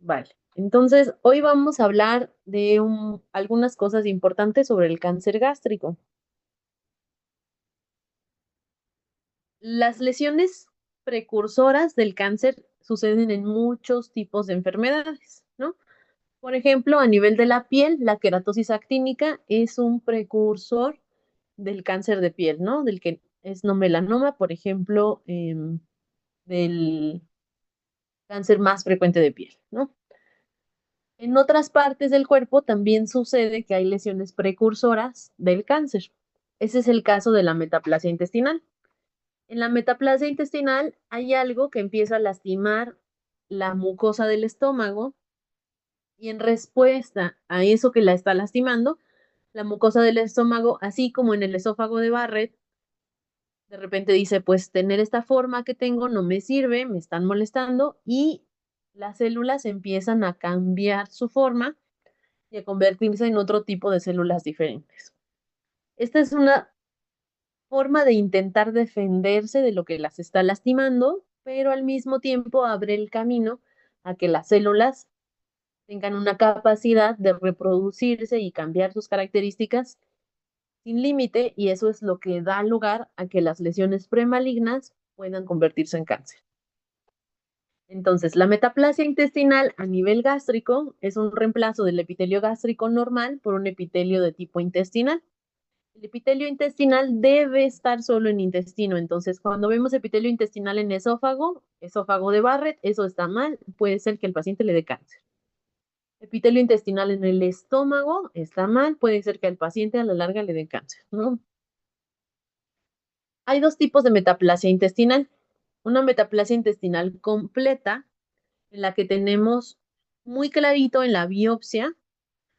Vale, entonces hoy vamos a hablar de algunas cosas importantes sobre el cáncer gástrico. Las lesiones precursoras del cáncer suceden en muchos tipos de enfermedades, ¿no? Por ejemplo, a nivel de la piel, la queratosis actínica es un precursor del cáncer de piel, ¿no? Del que es no melanoma, por ejemplo, del cáncer más frecuente de piel, ¿no? En otras partes del cuerpo también sucede que hay lesiones precursoras del cáncer. Ese es el caso de la metaplasia intestinal. En la metaplasia intestinal hay algo que empieza a lastimar la mucosa del estómago y en respuesta a eso que la está lastimando, la mucosa del estómago, así como en el esófago de Barrett, de repente dice, pues tener esta forma que tengo no me sirve, me están molestando y las células empiezan a cambiar su forma y a convertirse en otro tipo de células diferentes. Esta es una forma de intentar defenderse de lo que las está lastimando, pero al mismo tiempo abre el camino a que las células tengan una capacidad de reproducirse y cambiar sus características sin límite, y eso es lo que da lugar a que las lesiones premalignas puedan convertirse en cáncer. Entonces, la metaplasia intestinal a nivel gástrico es un reemplazo del epitelio gástrico normal por un epitelio de tipo intestinal. El epitelio intestinal debe estar solo en intestino. Entonces, cuando vemos epitelio intestinal en esófago, esófago de Barrett, eso está mal. Puede ser que el paciente le dé cáncer. Epitelio intestinal en el estómago está mal. Puede ser que al paciente a la larga le dé cáncer, ¿no? Hay dos tipos de metaplasia intestinal. Una metaplasia intestinal completa, en la que tenemos muy clarito en la biopsia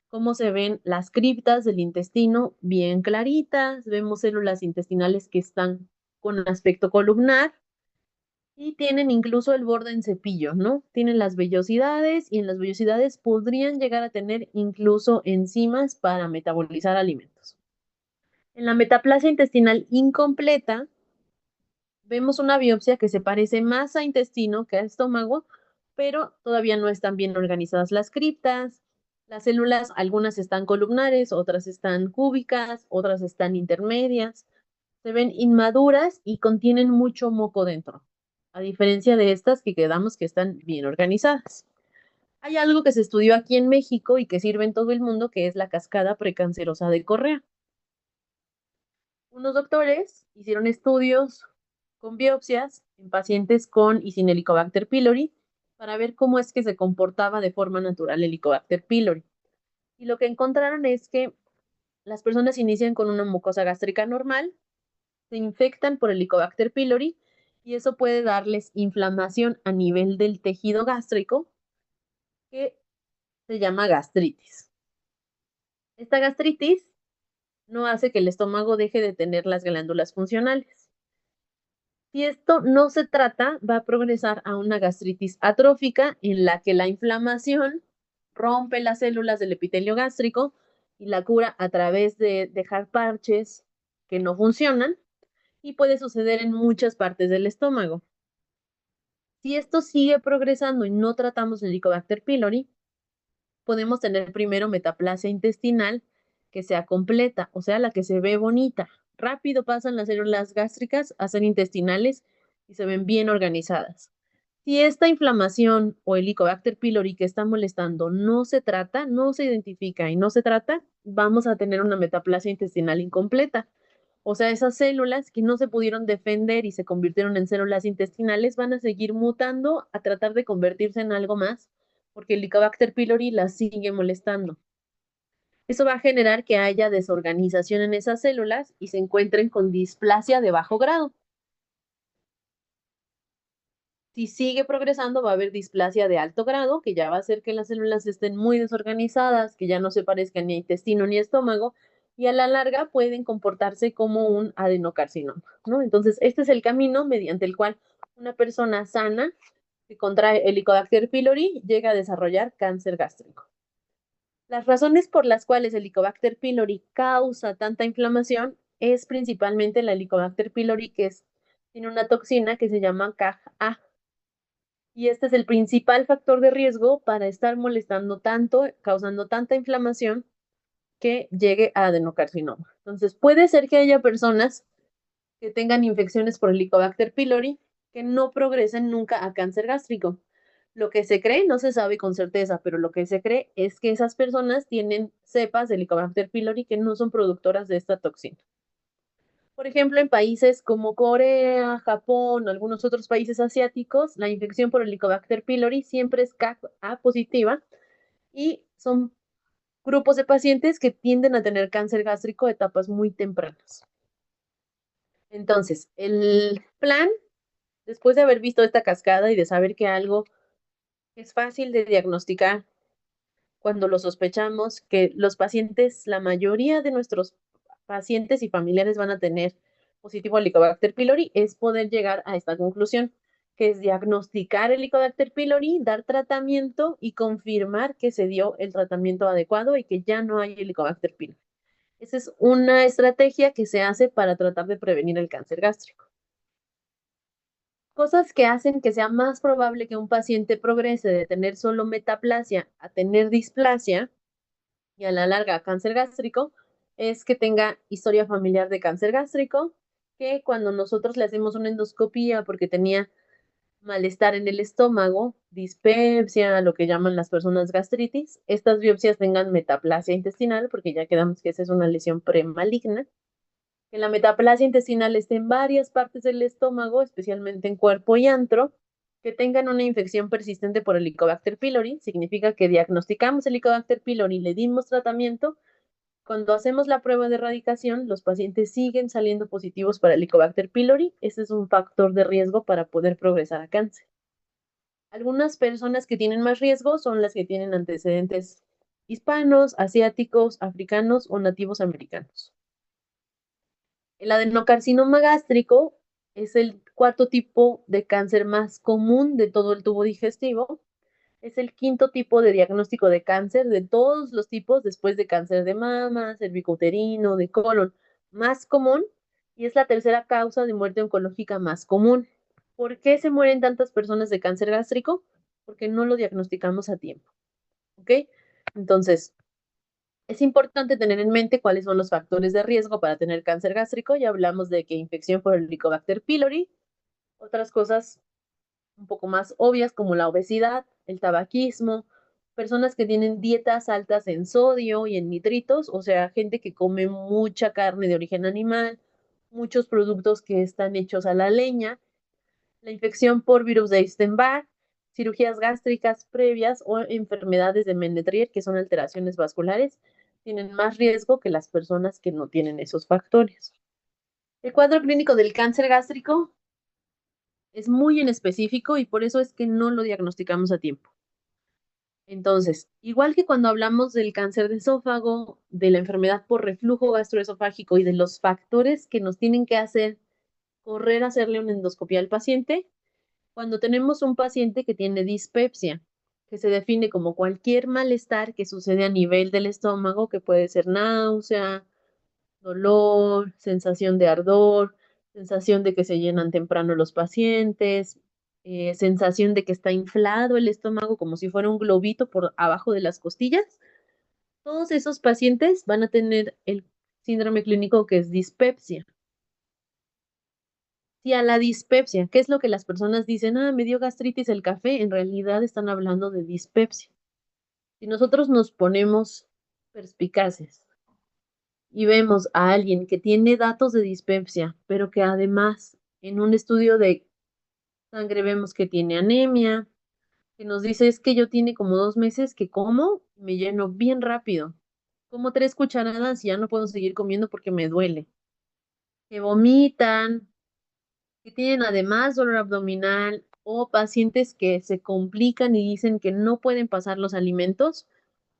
cómo se ven las criptas del intestino bien claritas, vemos células intestinales que están con aspecto columnar y tienen incluso el borde en cepillo, ¿no? Tienen las vellosidades y en las vellosidades podrían llegar a tener incluso enzimas para metabolizar alimentos. En la metaplasia intestinal incompleta, vemos una biopsia que se parece más a intestino que a estómago, pero todavía no están bien organizadas las criptas. Las células, algunas están columnares, otras están cúbicas, otras están intermedias. Se ven inmaduras y contienen mucho moco dentro, a diferencia de estas que quedamos que están bien organizadas. Hay algo que se estudió aquí en México y que sirve en todo el mundo, que es la cascada precancerosa de Correa. Unos doctores hicieron estudios con biopsias en pacientes con y sin Helicobacter pylori para ver cómo es que se comportaba de forma natural el Helicobacter pylori. Y lo que encontraron es que las personas inician con una mucosa gástrica normal, se infectan por Helicobacter pylori y eso puede darles inflamación a nivel del tejido gástrico que se llama gastritis. Esta gastritis no hace que el estómago deje de tener las glándulas funcionales. Si esto no se trata, va a progresar a una gastritis atrófica en la que la inflamación rompe las células del epitelio gástrico y la cura a través de dejar parches que no funcionan y puede suceder en muchas partes del estómago. Si esto sigue progresando y no tratamos el Helicobacter pylori, podemos tener primero metaplasia intestinal que sea completa, o sea, la que se ve bonita. Rápido pasan las células gástricas a ser intestinales y se ven bien organizadas. Si esta inflamación o Helicobacter pylori que está molestando no se trata, no se identifica y no se trata, vamos a tener una metaplasia intestinal incompleta. O sea, esas células que no se pudieron defender y se convirtieron en células intestinales van a seguir mutando a tratar de convertirse en algo más, porque el Helicobacter pylori las sigue molestando. Eso va a generar que haya desorganización en esas células y se encuentren con displasia de bajo grado. Si sigue progresando, va a haber displasia de alto grado, que ya va a hacer que las células estén muy desorganizadas, que ya no se parezcan ni a intestino ni a estómago, y a la larga pueden comportarse como un adenocarcinoma, ¿no? Entonces, este es el camino mediante el cual una persona sana que contrae Helicobacter pylori llega a desarrollar cáncer gástrico. Las razones por las cuales el Helicobacter pylori causa tanta inflamación es principalmente la Helicobacter pylori, tiene una toxina que se llama CAG-A. Y este es el principal factor de riesgo para estar molestando tanto, causando tanta inflamación que llegue a adenocarcinoma. Entonces, puede ser que haya personas que tengan infecciones por Helicobacter pylori que no progresen nunca a cáncer gástrico. Lo que se cree, no se sabe con certeza, pero lo que se cree es que esas personas tienen cepas de Helicobacter pylori que no son productoras de esta toxina. Por ejemplo, en países como Corea, Japón, algunos otros países asiáticos, la infección por Helicobacter pylori siempre es Ca positiva y son grupos de pacientes que tienden a tener cáncer gástrico a etapas muy tempranas. Entonces, el plan, después de haber visto esta cascada y de saber que algo es fácil de diagnosticar cuando lo sospechamos, que los pacientes, la mayoría de nuestros pacientes y familiares van a tener positivo a Helicobacter pylori, es poder llegar a esta conclusión, que es diagnosticar el Helicobacter pylori, dar tratamiento y confirmar que se dio el tratamiento adecuado y que ya no hay Helicobacter pylori. Esa es una estrategia que se hace para tratar de prevenir el cáncer gástrico. Cosas que hacen que sea más probable que un paciente progrese de tener solo metaplasia a tener displasia y a la larga cáncer gástrico es que tenga historia familiar de cáncer gástrico, que cuando nosotros le hacemos una endoscopía porque tenía malestar en el estómago, dispepsia, lo que llaman las personas gastritis, estas biopsias tengan metaplasia intestinal, porque ya quedamos que esa es una lesión premaligna, que la metaplasia intestinal esté en varias partes del estómago, especialmente en cuerpo y antro, que tengan una infección persistente por Helicobacter pylori, significa que diagnosticamos Helicobacter pylori, le dimos tratamiento. Cuando hacemos la prueba de erradicación, los pacientes siguen saliendo positivos para Helicobacter pylori. Ese es un factor de riesgo para poder progresar a cáncer. Algunas personas que tienen más riesgo son las que tienen antecedentes hispanos, asiáticos, africanos o nativos americanos. El adenocarcinoma gástrico es el cuarto tipo de cáncer más común de todo el tubo digestivo. Es el quinto tipo de diagnóstico de cáncer de todos los tipos, después de cáncer de mama, cervicouterino, de colon, más común, y es la tercera causa de muerte oncológica más común. ¿Por qué se mueren tantas personas de cáncer gástrico? Porque no lo diagnosticamos a tiempo. ¿Ok? Entonces, es importante tener en mente cuáles son los factores de riesgo para tener cáncer gástrico. Ya hablamos de que infección por el Helicobacter pylori, otras cosas un poco más obvias como la obesidad, el tabaquismo, personas que tienen dietas altas en sodio y en nitritos, o sea, gente que come mucha carne de origen animal, muchos productos que están hechos a la leña, la infección por virus de Epstein-Barr, cirugías gástricas previas o enfermedades de Mennetrier, que son alteraciones vasculares, tienen más riesgo que las personas que no tienen esos factores. El cuadro clínico del cáncer gástrico es muy en específico y por eso es que no lo diagnosticamos a tiempo. Entonces, igual que cuando hablamos del cáncer de esófago, de la enfermedad por reflujo gastroesofágico y de los factores que nos tienen que hacer correr a hacerle una endoscopia al paciente, cuando tenemos un paciente que tiene dispepsia, que se define como cualquier malestar que sucede a nivel del estómago, que puede ser náusea, dolor, sensación de ardor, sensación de que se llenan temprano los pacientes, sensación de que está inflado el estómago como si fuera un globito por abajo de las costillas. Todos esos pacientes van a tener el síndrome clínico que es dispepsia. Si a la dispepsia, ¿qué es lo que las personas dicen? Ah, me dio gastritis el café, en realidad están hablando de dispepsia. Si nosotros nos ponemos perspicaces y vemos a alguien que tiene datos de dispepsia, pero que además en un estudio de sangre vemos que tiene anemia, que nos dice es que yo tiene como 2 meses que como, me lleno bien rápido, como 3 cucharadas y ya no puedo seguir comiendo porque me duele, que vomitan, que tienen además dolor abdominal o pacientes que se complican y dicen que no pueden pasar los alimentos,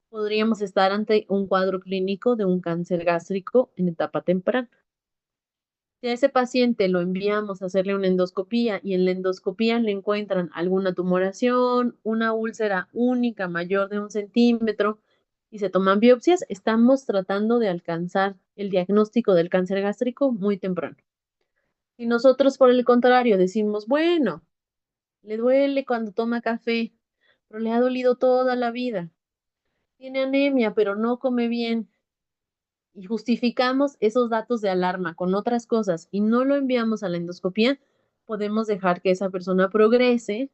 podríamos estar ante un cuadro clínico de un cáncer gástrico en etapa temprana. Si a ese paciente lo enviamos a hacerle una endoscopía y en la endoscopía le encuentran alguna tumoración, una úlcera única mayor de 1 centímetro y se toman biopsias, estamos tratando de alcanzar el diagnóstico del cáncer gástrico muy temprano. Si nosotros, por el contrario, decimos, bueno, le duele cuando toma café, pero le ha dolido toda la vida. Tiene anemia, pero no come bien. Y justificamos esos datos de alarma con otras cosas y no lo enviamos a la endoscopía, podemos dejar que esa persona progrese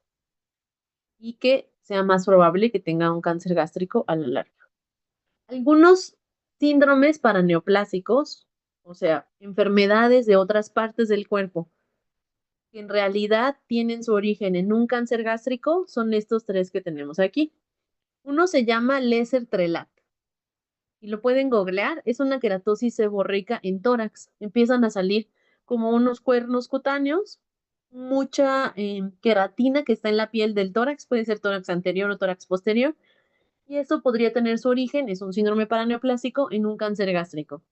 y que sea más probable que tenga un cáncer gástrico a la larga. Algunos síndromes paraneoplásicos, o sea, enfermedades de otras partes del cuerpo, que en realidad tienen su origen en un cáncer gástrico, son estos tres que tenemos aquí. Uno se llama Lesser-Trelat y lo pueden googlear. Es una queratosis seborreica en tórax. Empiezan a salir como unos cuernos cutáneos, mucha queratina que está en la piel del tórax, puede ser tórax anterior o tórax posterior, y eso podría tener su origen, es un síndrome paraneoplásico, en un cáncer gástrico.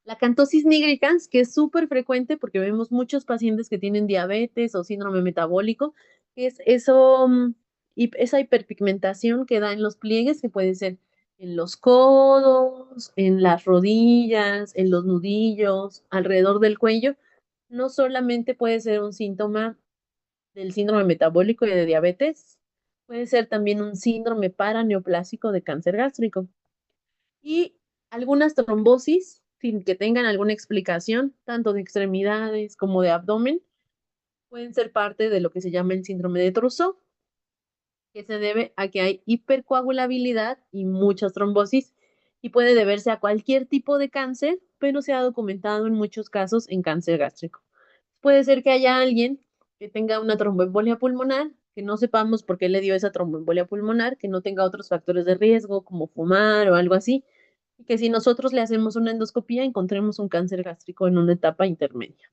La cantosis nigricans, que es súper frecuente porque vemos muchos pacientes que tienen diabetes o síndrome metabólico, que es eso, y esa hiperpigmentación que da en los pliegues, que puede ser en los codos, en las rodillas, en los nudillos, alrededor del cuello. No solamente puede ser un síntoma del síndrome metabólico y de diabetes, puede ser también un síndrome paraneoplásico de cáncer gástrico. Y algunas trombosis, sin que tengan alguna explicación, tanto de extremidades como de abdomen, pueden ser parte de lo que se llama el síndrome de Trousseau, que se debe a que hay hipercoagulabilidad y muchas trombosis, y puede deberse a cualquier tipo de cáncer, pero se ha documentado en muchos casos en cáncer gástrico. Puede ser que haya alguien que tenga una tromboembolia pulmonar, que no sepamos por qué le dio esa tromboembolia pulmonar, que no tenga otros factores de riesgo como fumar o algo así, y que si nosotros le hacemos una endoscopía encontremos un cáncer gástrico en una etapa intermedia.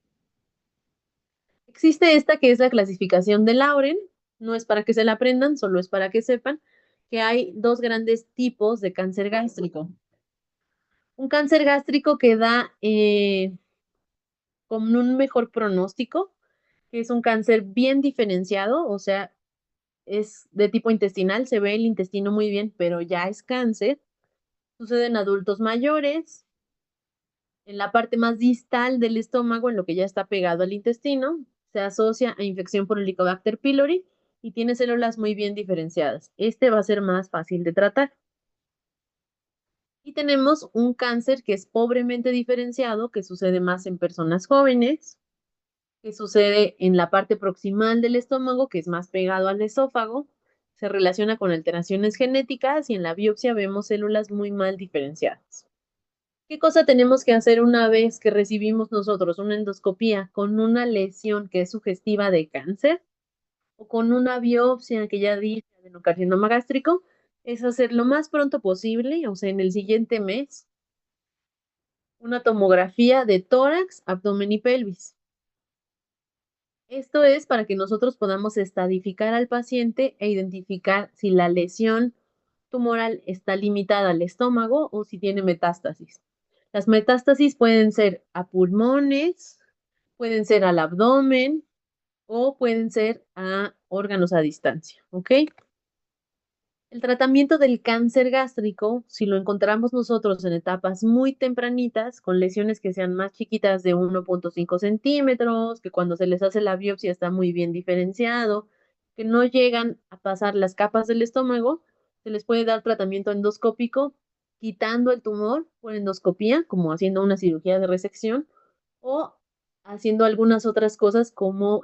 Existe esta que es la clasificación de Lauren, no es para que se la aprendan, solo es para que sepan que hay dos grandes tipos de cáncer gástrico. Un cáncer gástrico que da con un mejor pronóstico, que es un cáncer bien diferenciado, o sea, es de tipo intestinal, se ve el intestino muy bien, pero ya es cáncer. Sucede en adultos mayores, en la parte más distal del estómago, en lo que ya está pegado al intestino, se asocia a infección por Helicobacter pylori y tiene células muy bien diferenciadas. Este va a ser más fácil de tratar. Y tenemos un cáncer que es pobremente diferenciado, que sucede más en personas jóvenes, que sucede en la parte proximal del estómago, que es más pegado al esófago, se relaciona con alteraciones genéticas y en la biopsia vemos células muy mal diferenciadas. ¿Qué cosa tenemos que hacer una vez que recibimos nosotros una endoscopía con una lesión que es sugestiva de cáncer o con una biopsia que ya dice adenocarcinoma gástrico? Es hacer lo más pronto posible, o sea, en el siguiente mes, una tomografía de tórax, abdomen y pelvis. Esto es para que nosotros podamos estadificar al paciente e identificar si la lesión tumoral está limitada al estómago o si tiene metástasis. Las metástasis pueden ser a pulmones, pueden ser al abdomen o pueden ser a órganos a distancia, ¿ok? El tratamiento del cáncer gástrico, si lo encontramos nosotros en etapas muy tempranitas, con lesiones que sean más chiquitas de 1.5 centímetros, que cuando se les hace la biopsia está muy bien diferenciado, que no llegan a pasar las capas del estómago, se les puede dar tratamiento endoscópico, quitando el tumor por endoscopía, como haciendo una cirugía de resección, o haciendo algunas otras cosas como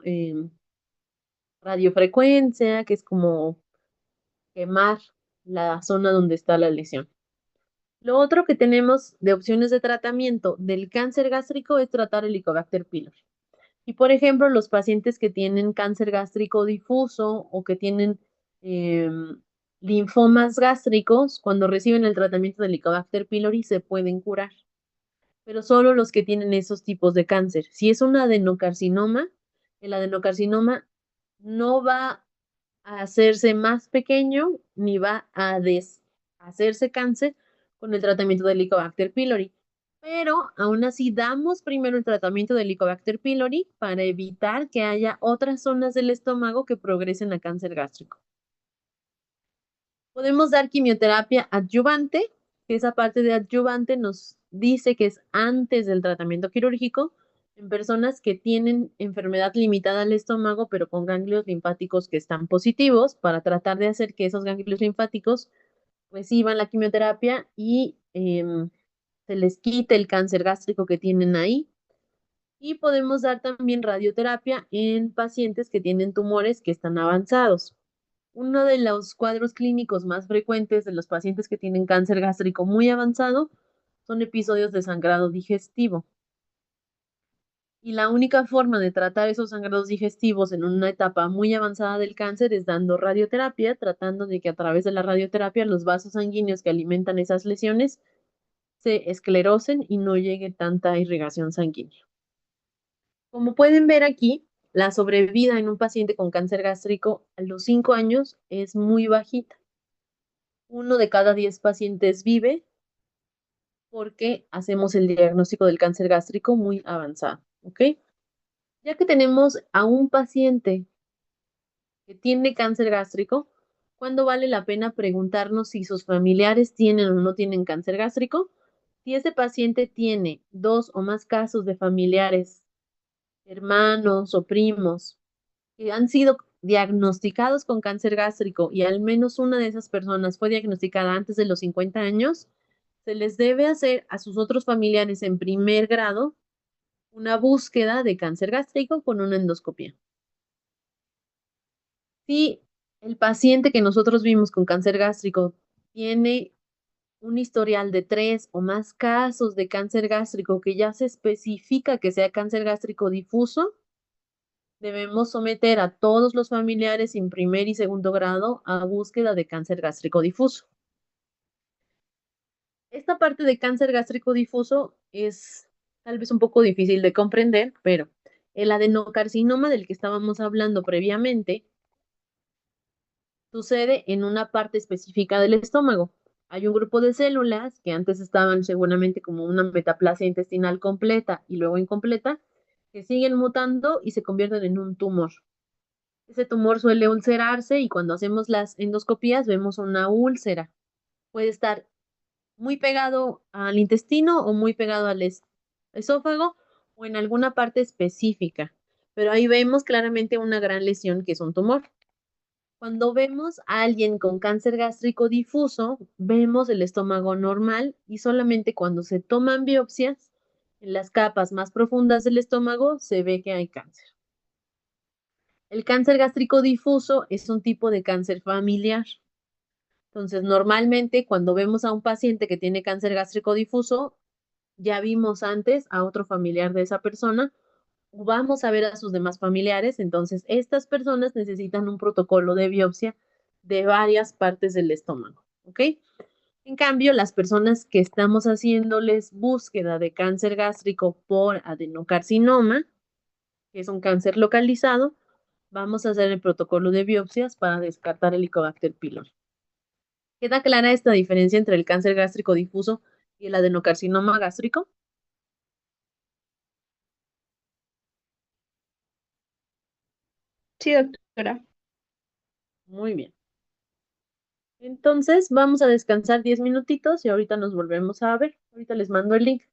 radiofrecuencia, que es como quemar la zona donde está la lesión. Lo otro que tenemos de opciones de tratamiento del cáncer gástrico es tratar el Helicobacter pylori. Y por ejemplo, los pacientes que tienen cáncer gástrico difuso o que tienen linfomas gástricos, cuando reciben el tratamiento del Helicobacter pylori se pueden curar, pero solo los que tienen esos tipos de cáncer. Si es un adenocarcinoma, el adenocarcinoma no va a hacerse más pequeño ni va a deshacerse cáncer con el tratamiento del Helicobacter pylori. Pero aún así damos primero el tratamiento del Helicobacter pylori para evitar que haya otras zonas del estómago que progresen a cáncer gástrico. Podemos dar quimioterapia adyuvante, que esa parte de adyuvante nos dice que es antes del tratamiento quirúrgico, en personas que tienen enfermedad limitada al estómago, pero con ganglios linfáticos que están positivos, para tratar de hacer que esos ganglios linfáticos reciban la quimioterapia y se les quite el cáncer gástrico que tienen ahí. Y podemos dar también radioterapia en pacientes que tienen tumores que están avanzados. Uno de los cuadros clínicos más frecuentes de los pacientes que tienen cáncer gástrico muy avanzado son episodios de sangrado digestivo. Y la única forma de tratar esos sangrados digestivos en una etapa muy avanzada del cáncer es dando radioterapia, tratando de que a través de la radioterapia los vasos sanguíneos que alimentan esas lesiones se esclerosen y no llegue tanta irrigación sanguínea. Como pueden ver aquí, la sobrevida en un paciente con cáncer gástrico a los 5 años es muy bajita. 1 de cada 10 pacientes vive porque hacemos el diagnóstico del cáncer gástrico muy avanzado, ¿ok? Ya que tenemos a un paciente que tiene cáncer gástrico, ¿cuándo vale la pena preguntarnos si sus familiares tienen o no tienen cáncer gástrico? Si ese paciente tiene 2 o más casos de familiares, hermanos o primos que han sido diagnosticados con cáncer gástrico y al menos una de esas personas fue diagnosticada antes de los 50 años, se les debe hacer a sus otros familiares en primer grado una búsqueda de cáncer gástrico con una endoscopia. Si el paciente que nosotros vimos con cáncer gástrico tiene un historial de 3 o más casos de cáncer gástrico que ya se especifica que sea cáncer gástrico difuso, debemos someter a todos los familiares en primer y segundo grado a búsqueda de cáncer gástrico difuso. Esta parte de cáncer gástrico difuso es tal vez un poco difícil de comprender, pero el adenocarcinoma del que estábamos hablando previamente sucede en una parte específica del estómago. Hay un grupo de células que antes estaban seguramente como una metaplasia intestinal completa y luego incompleta, que siguen mutando y se convierten en un tumor. Ese tumor suele ulcerarse y cuando hacemos las endoscopías vemos una úlcera. Puede estar muy pegado al intestino o muy pegado al esófago o en alguna parte específica. Pero ahí vemos claramente una gran lesión que es un tumor. Cuando vemos a alguien con cáncer gástrico difuso, vemos el estómago normal y solamente cuando se toman biopsias en las capas más profundas del estómago se ve que hay cáncer. El cáncer gástrico difuso es un tipo de cáncer familiar. Entonces, normalmente cuando vemos a un paciente que tiene cáncer gástrico difuso, ya vimos antes a otro familiar de esa persona, o vamos a ver a sus demás familiares, entonces estas personas necesitan un protocolo de biopsia de varias partes del estómago, ¿ok? En cambio, las personas que estamos haciéndoles búsqueda de cáncer gástrico por adenocarcinoma, que es un cáncer localizado, vamos a hacer el protocolo de biopsias para descartar el Helicobacter pylori. ¿Queda clara esta diferencia entre el cáncer gástrico difuso y el adenocarcinoma gástrico? Sí, doctora. Muy bien. Entonces, vamos a descansar 10 minutitos y ahorita nos volvemos a ver. Ahorita les mando el link.